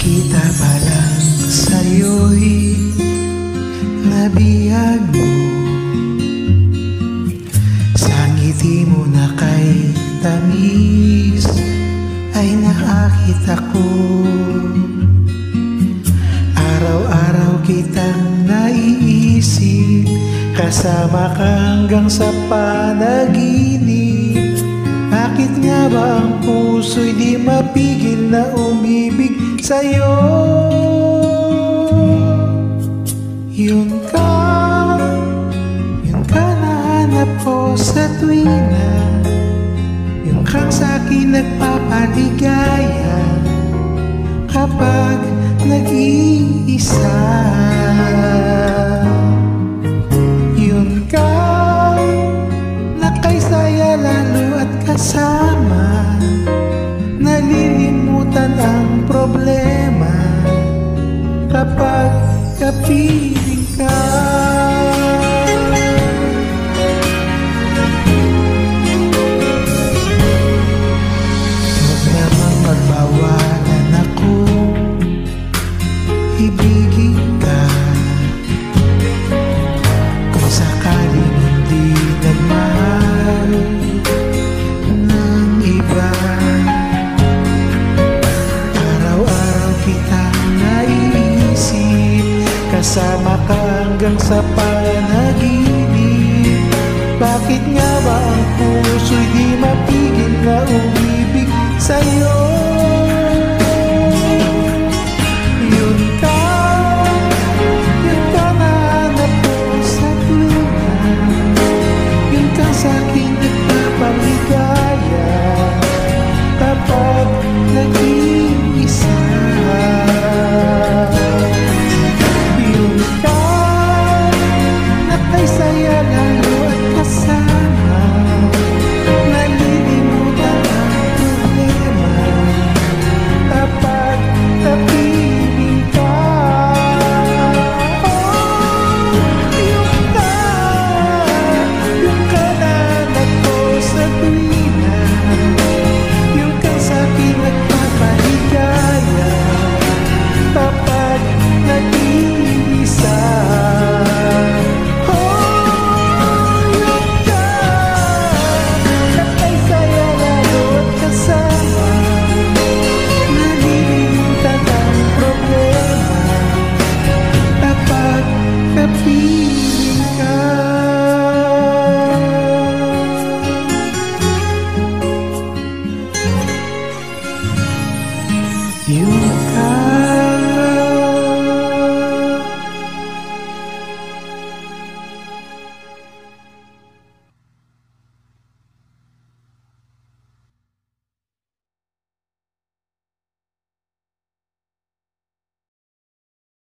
Kita pa lang sa'yo'y nabihag mo, sa ngiti mo na kay tamis ay naakit ako. Araw-araw kitang naiisip, kasama ka hanggang sa panaginip. Bakit nga ba ang puso'y di mapigil na umibig sa'yo? Yun ka nahanap ko sa tuwina, yun kang sa'kin nagpapaligaya kapag nag-iisa. Yun ka nakaisaya lalo at kasama, nalilimutan ang problema kapag kapiling ka. Huwag namang magbawalan ako, ibigin ka. Kung sakaling hindi nagmahal ng iba, araw-araw kitang naiisip, kasama ka hanggang sa panaginip. Bakit nga ba ang puso'y di mapigil na umibig sa'yo? Yun ka nahanap ko sa tuwina, yun kang sa'king nagpapaligaya kapag nag-iisa. Yun ka nakaisaya lalo at kasama, nalilimutan ang problema kapag kapiling ka. Yung ka nahanap ko sa tuwina, yung kang sa'kin nagpapaligaya kapag nag-iisa. Yung ka nakaisaya lalo at kasama, nalilimutan ang problema kapag kapiling ka. Yung ka